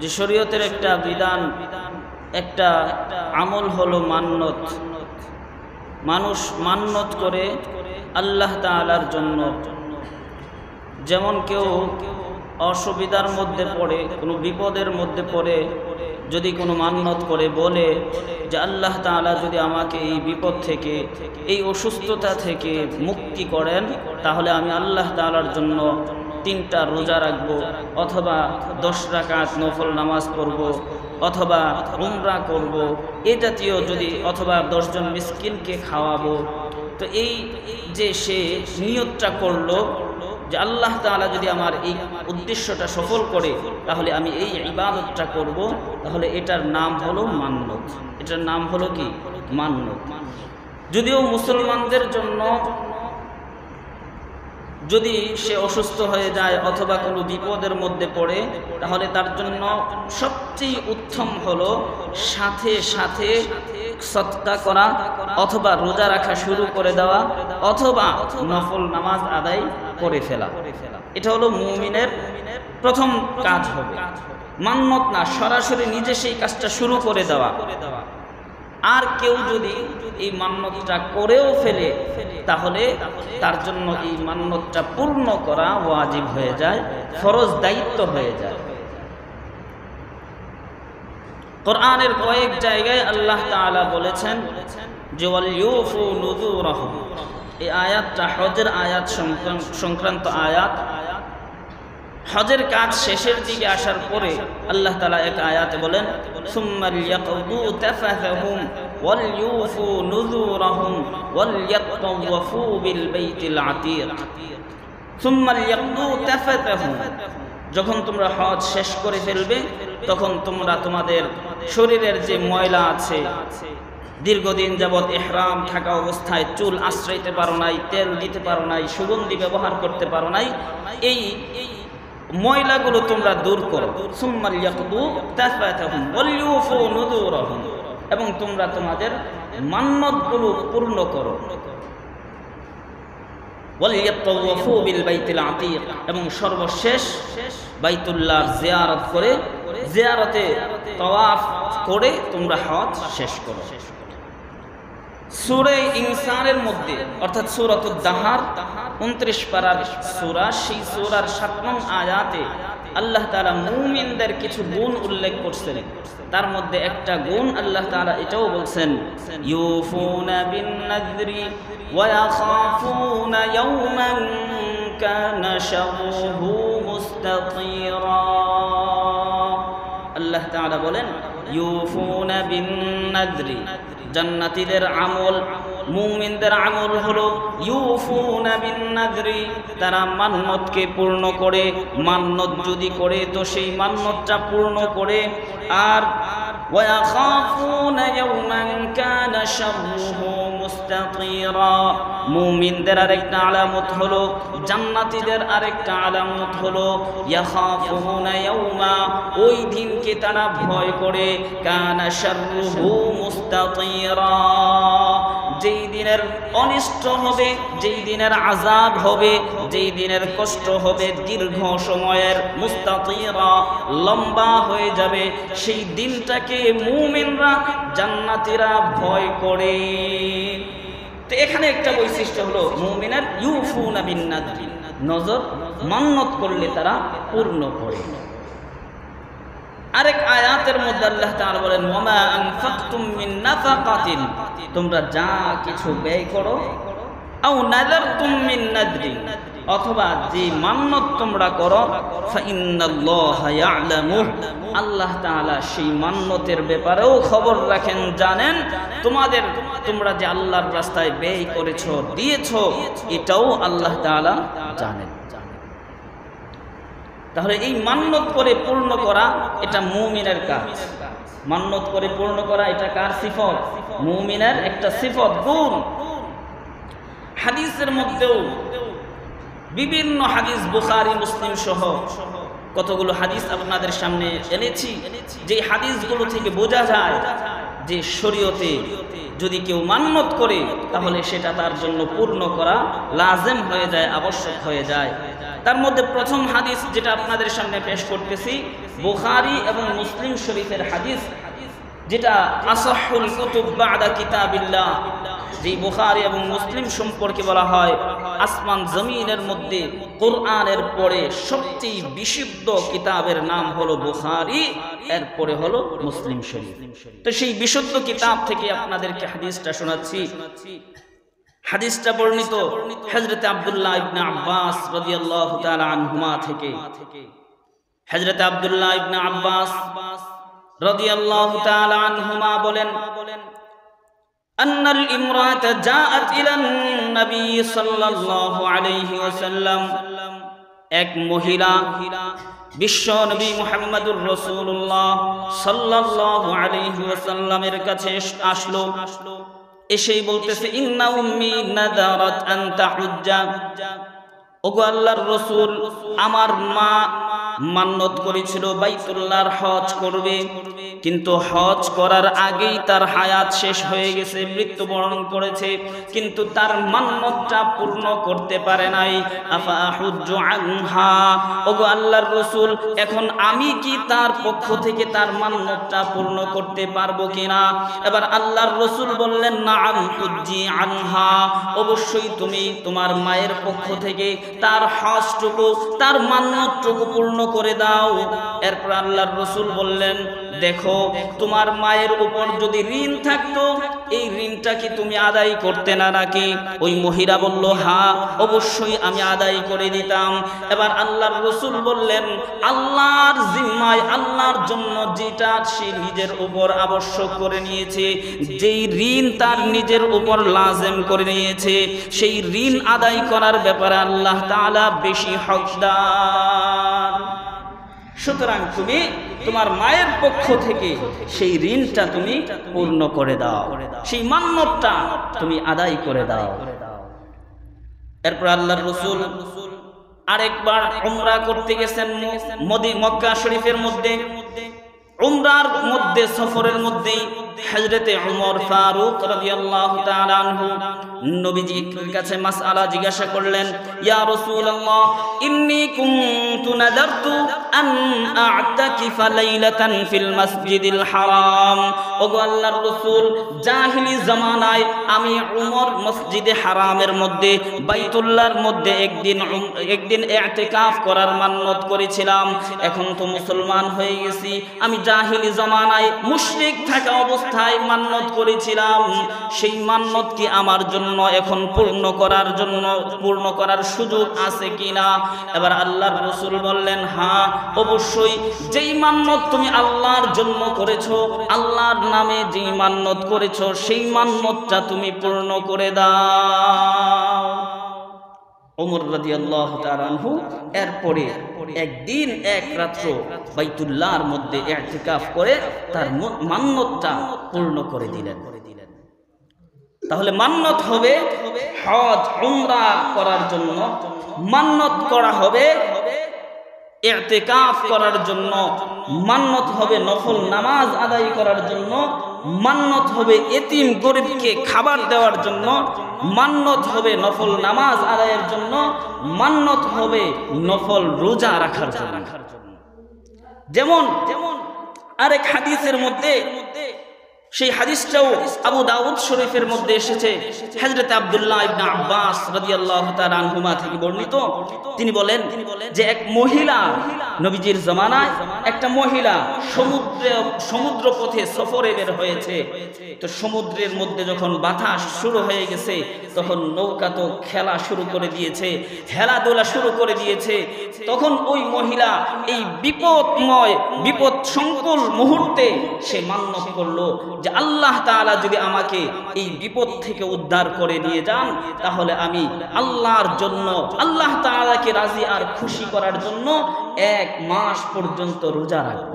যে শরীয়তের একটা বিধান, একটা আমল হলো মান্নত। মানুষ মান্নত করে আল্লাহ তাআলার জন্য। যেমন কেউ অসুবিধার মধ্যে পড়ে, কোনো বিপদের মধ্যে পড়ে, যদি কোনো মান্নত করে বলে যে আল্লাহ তাআলা যদি আমাকে এই বিপদ থেকে, এই অসুস্থতা থেকে মুক্তি করেন, তাহলে আমি আল্লাহ তাআলার জন্য 3টা রোজা রাখব, অথবা 10 রাকাত নফল নামাজ পড়ব, অথবা উমরা করব, এই জাতীয় যদি, অথবা 10 জন মিসকিনকে খাওয়াবো। তো এই যে সে নিয়তটা করলো যে আল্লাহ তাআলা যদি আমার এই উদ্দেশ্যটা সফল করে, তাহলে আমি এই ইবাদতটা করব, তাহলে এটার নাম হলো মান্নত। এটার নাম হলো কি? মান্নত। যদিও মুসলমানদের জন্য যদি সে অসুস্থ হয়ে যায় অথবা কোনো বিপদের মধ্যে পড়ে, তাহলে তার জন্য সবচেয়ে উত্তম হলো সাথে সাথে সদকা করা, অথবা রোজা রাখা শুরু করে দেওয়া, অথবা নফল নামাজ আদায় করে ফেলা। এটা হলো মুমিনের প্রথম কাজ হবে। মান্নত না, সরাসরি নিজে সেই কাজটা শুরু করে দেওয়া। আর কেউ যদি এই মান্নতটা করেও ফেলে, তাহলে তার জন্য এই মান্নতটা পূর্ণ করা ওয়াজিব হয়ে যায়, ফরজ দায়িত্ব হয়ে যায়। কোরআনের কয়েক জায়গায় আল্লাহ তাআলা বলেছেন যে ওয়াল ইউফু নুযুরাহুম। এই আয়াতটা হজের আয়াত সংক্রান্ত আয়াত। হজের কাজ শেষের দিকে আসার পরে আল্লাহ তাআলা এক আয়াতে বলেন সুম্মা লিয়াকদু তাফাথাহুম ওয়াল ইউফু নুযুরাহুম ওয়াল ইয়াতাওয়াফু বিল বাইতিল আতীক। সুম্মা লিয়াকদু তাফাথাহুম, যখন তোমরা হজ শেষ করে ফেলবে, তখন তোমরা তোমাদের শরীরের যে ময়লা আছে, দীর্ঘদিন যাবৎ ইহরাম থাকা অবস্থায় চুল আশ্রাইতে পারো নাই, তেল দিতে পারো নাই, সুগন্ধি ব্যবহার করতে পারো নাই, এই ময়লাগুলো তোমরা দূর করো। সুম্মা লিয়াকদু তাফাথাহুম ওয়াল ইউফু নুযুরাহুম, এবং তোমরা তোমাদের মান্নতগুলো পূর্ণ করো। ওয়াল ইয়াতাওয়াফু বিল বাইতিল আতীক, এবং সর্বশেষ বাইতুল্লাহর জিয়ারত করে, জিয়ারতে তাওয়াফ করে তোমরা হজ শেষ করো। সূরা ইনসানের মধ্যে, অর্থাৎ সূরাতুদ দাহার 29 পারার সূরা, সেই সূরার 7 নং আয়াতে আল্লাহ তাআলা মুমিনদের কিছু গুণ উল্লেখ করছেন। তার মধ্যে একটা গুণ আল্লাহ তাআলা এটাও বলছেন, ইউফুনা বিন নাযরি ওয়া ইয়াখাফুনা ইয়াওমান কানা শাররুহু মুস্তাতীরা। আল্লাহ তাআলা বলেন ইউফুনা বিন নাযরি, জান্নাতীদের আমল, মুমিনদের আমল হলো ইউফুনা বিন নাযরি, তারা মান্নতকে পূর্ণ করে। মান্নত যদি করে তো সেই মান্নতটা পূর্ণ করে। আর ওয়া ইয়াখাফুনা ইয়াওমান কানা শাররুহু মুস্তাতীরা, মুমিনদের আরেকটা আলামত হলো, জান্নাতীদের আরেকটা আলামত হলো ইয়াখাফুনা ইয়াওমা, ওই দিনকে তারা ভয় করে, কানা শাররুহু মুস্তাতীরা, যেই দিনের অনিষ্ট হবে, যেই দিনের আযাব হবে, যেই দিনের কষ্ট হবে দীর্ঘ সময়ের, মুস্তাতীরা, লম্বা হয়ে যাবে, সেই দিনটাকে মুমিনরা, জান্নাতীরা ভয় করে। তো এখানে একটা বৈশিষ্ট্য হলো মুমিনের ইউফুনা বিন নাযরি, নজর মান্নত করলে তারা পূর্ণ করে। আরেক আয়াতের মধ্যে আল্লাহ তাআলা বলেন ওয়ামা আনফাকতুম মিন নাফাকাতিন, তোমরা যা কিছু ব্যয় করো, আও নাযারতুম মিন নাযরি, অথবা যে মান্নত তোমরা করো, ফাইন্নাল্লাহা ইয়ালামু, আল্লাহ তাআলা সেই মান্নতের ব্যাপারেও খবর রাখেন, জানেন। তোমরা যে আল্লাহর রাস্তায় ব্যয় করেছো, দিয়েছো, এটাও আল্লাহ তাআলা জানেন। তাহলে এই মান্নত করে পূর্ণ করা, এটা মুমিনের কাজ। মান্নত করে পূর্ণ করা এটা কার সিফত? মুমিনের একটা সিফত, গুণ। হাদিসের মধ্যেও বিভিন্ন হাদিস, বুখারী মুসলিম সহ কতগুলো হাদিস আপনাদের সামনে এনেছি, যে হাদিসগুলো থেকে বোঝা যায় যে শরীয়তে যদি কেউ মান্নত করে, তাহলে সেটা তার জন্য পূর্ণ করা লাজেম হয়ে যায়, আবশ্যক হয়ে যায়। তার মধ্যে প্রথম হাদিস যেটা আপনাদের সামনে পেশ করতেছি বুখারী এবং মুসলিম শরীফের হাদিস, যেটা আসাহুল কুতুব বা'দা কিতাবিল্লাহ। যে বুখারী এবং মুসলিম সম্পর্কে বলা হয় আসমান জমিনের মধ্যে কোরআনের পরে সবচেয়ে বিশুদ্ধ কিতাবের নাম হলো বুখারী, এরপরে হলো মুসলিম শরীফ। তো সেই বিশুদ্ধ কিতাব থেকে আপনাদেরকে হাদিসটা শোনাচ্ছি। হাদিসটা বর্ণিত হযরত আব্দুল্লাহ ইবনে আব্বাস রাদিয়াল্লাহু তাআলা আনহুমা থেকে। হযরত আব্দুল্লাহ ইবনে আব্বাস রাদিয়াল্লাহু তাআলা আনহুমা বলেন, আন্নাল ইমরাতা জাআত ইলান নবী সাল্লাল্লাহু আলাইহি ওয়াসাল্লাম, এক মহিলা বিশ্ব নবী মুহাম্মদুর রাসূলুল্লাহ সাল্লাল্লাহু আলাইহি ওয়াসাল্লামের কাছে আসলো। এসেই বলতেছে, ইন্না উম্মি নাযারাত আন তাহুজ্জা, ওগো আল্লাহর রাসূল, আমার মা মান্নত করেছিল বাইতুল্লাহর হজ করবে, কিন্তু হজ করার আগেই তার হায়াত শেষ হয়ে গেছে, মৃত্যুবরণ করেছে, কিন্তু তার মান্নতটা পূর্ণ করতে পারে নাই। আফা আহুজ্জু আনহা, ওগো আল্লাহর রাসূল, এখন আমি কি তার পক্ষ থেকে তার মান্নতটা পূর্ণ করতে পারবো কিনা? এবার আল্লাহর রাসূল বললেন, নাআম হুজ্জি আনহা, অবশ্যই তুমি তোমার মায়ের পক্ষ থেকে তার হজটুকু, তার মান্নতটুকু পূর্ণ করে দাও। এরপর আল্লাহর রাসূল বললেন, দেখো তোমার মায়ের উপর যদি ঋণ থাকতো, এই ঋণটা কি তুমি আদায় করতে না নাকি? ওই মহিলা বলল, হ্যাঁ অবশ্যই আমি আদায় করে দিতাম। এবার আল্লাহর রাসূল বললেন, আল্লাহর জিম্মায়, আল্লাহর জন্য যেটা সে নিজের উপর আবশ্যক করে নিয়েছে, যেই ঋণ তার নিজের উপর লাজিম করে নিয়েছে, সেই ঋণ আদায় করার ব্যাপারে আল্লাহ তাআলা বেশি হকদার। সুতরাং তুমি তোমার মায়ের পক্ষ থেকে সেই ঋণটা তুমি পূর্ণ করে দাও, সেই মান্নতটা তুমি আদায় করে দাও। এরপর আল্লাহর রাসূল আরেকবার উমরা করতে গেছেন মক্কা শরীফের মধ্যে। উমরার মধ্যে, সফরের মধ্যেই হযরতে ওমর ফারুক রাদিয়াল্লাহু তাআলা আনহু নবীজির কাছে মাসআলা জিজ্ঞাসা করলেন, ইয়া রাসূলুল্লাহ, ইন্নী কুনতু নাযারতু আন আ'তাকিফা লাইলাতান ফিল মাসজিদিল হারাম। ওগো আল্লাহর রাসূল, জাহিলি জামানায় আমি উমর মসজিদে হারামের মধ্যে, বাইতুল্লাহর মধ্যে একদিন ইতিকাফ করার মান্নত করেছিলাম। এখন তো মুসলমান হয়ে গেছি, আমি জাহিলি জামানায় মুশরিক থাকা অবস্থায় মান্নত করেছিলাম, সেই মান্নত কি আমার জন্য এখন পূর্ণ করার সুযোগ আছে কিনা? এবার আল্লাহর রাসূল বললেন, হ্যাঁ অবশ্যই, যেই মান্নত তুমি আল্লাহর জন্য করেছো, আল্লাহর নামে যেই মান্নত করেছো, সেই মান্নতটা তুমি পূর্ণ করে দাও। ওমর রাদিয়াল্লাহু তাআলা আনহু এরপরে একদিন এক রাত্র বাইতুল্লাহর মধ্যে ইতিকাফ করে তার মান্নতটা পূর্ণ করে দিলেন। তাহলে মান্নত হবে হজ উমরা করার জন্য, মান্নত করা হবে ইতিকাফ করার জন্য, মান্নত হবে নফল নামাজ আদায় করার জন্য, মান্নত হবে এতিম গরিবকে খাবার দেওয়ার জন্য, মান্নত হবে নফল নামাজ আদায়ের জন্য, মান্নত হবে নফল রোজা রাখার জন্য। যেমন আরেক হাদিসের মধ্যে, সেই হাদিসটাও আবু দাউদ শরীফের মধ্যে এসেছে, হযরত আব্দুল্লাহ ইবনে আব্বাস রাদিয়াল্লাহু তাআলা আনহুমা থেকে বর্ণিত। তিনি বলেন যে এক মহিলা, নবীজির জামানায় একটা মহিলা সমুদ্র পথে সফরে বের হয়েছে। তো সমুদ্রের মধ্যে যখন বাতাস শুরু হয়ে গেছে, তখন নৌকা তো খেলা শুরু করে দিয়েছে, হেলাদোলা শুরু করে দিয়েছে। তখন ওই মহিলা এই বিপদ সংকুল মুহূর্তে সে মান্নত করলো যে আল্লাহ তাআলা যদি আমাকে এই বিপদ থেকে উদ্ধার করে নিয়ে যান, তাহলে আমি আল্লাহর জন্য, আল্লাহ তাআলাকে রাজি আর খুশি করার জন্য 1 মাস পর্যন্ত রোজা রাখবো।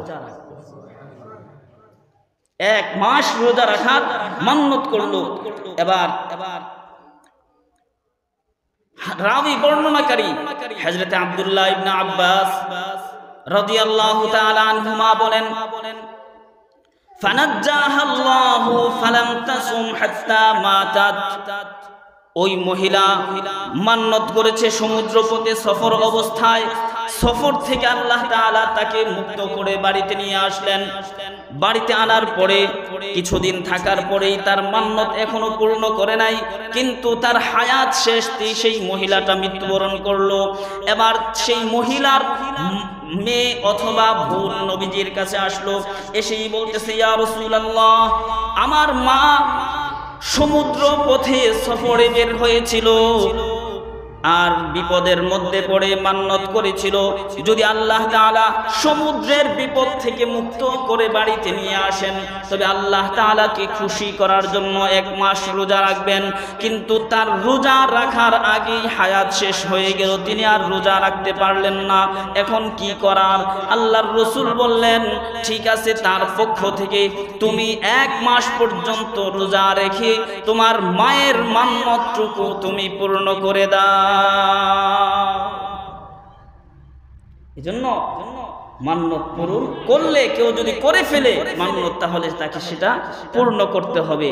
1 মাস রোজা রাখার মান্নত করলো। এবার রাবি বর্ণনাকারী হযরত আব্দুল্লাহ ইবনে আব্বাস রাদিয়াল্লাহু তাআলা আনহুমা বলেন, ফানাজ্জাহা আল্লাহু ফালাম তাসুম হাত্তা মাতাত। ওই মহিলা মান্নত করেছে সমুদ্রপথে সফর অবস্থায়, সফর থেকে আল্লাহ তাআলা তাকে মুক্ত করে বাড়িতে নিয়ে আসলেন। বাড়িতে আনার পরে কিছুদিন থাকার পরেই তার মান্নত এখনো পূর্ণ করে নাই, কিন্তু তার হায়াত শেষ, সেই মহিলাটা মৃত্যুবরণ করলো। এবার সেই মহিলার মেয়ে অথবা বোন নবীজির কাছে আসলো, এসেই বলতেছে, ইয়া রাসূলুল্লাহ, আমার মা সমুদ্র পথে সফরে বের হয়েছিল আর বিপদের মধ্যে পড়ে মান্নত করেছিল, যদি আল্লাহ তাআলা সমুদ্রের বিপদ থেকে মুক্ত করে বাড়িতে নিয়ে আসেন তবে আল্লাহ তাআলাকে খুশি করার জন্য 1 মাস রোজা রাখবেন। কিন্তু তার রোজা রাখার আগেই হায়াত শেষ হয়ে গেল, তিনি আর রোজা রাখতে পারলেন না। এখন কি করার? আল্লাহর রাসূল বললেন, ঠিক আছে, তার পক্ষ থেকে তুমি 1 মাস পর্যন্ত রোজা রেখে তোমার মায়ের মান্নতটুকু তুমি পূর্ণ করে দাও। এজন্য মান্নত পূরণ করলে, কেউ যদি করে ফেলে মান্নত, তাহলে তাকে সেটা পূর্ণ করতে হবে।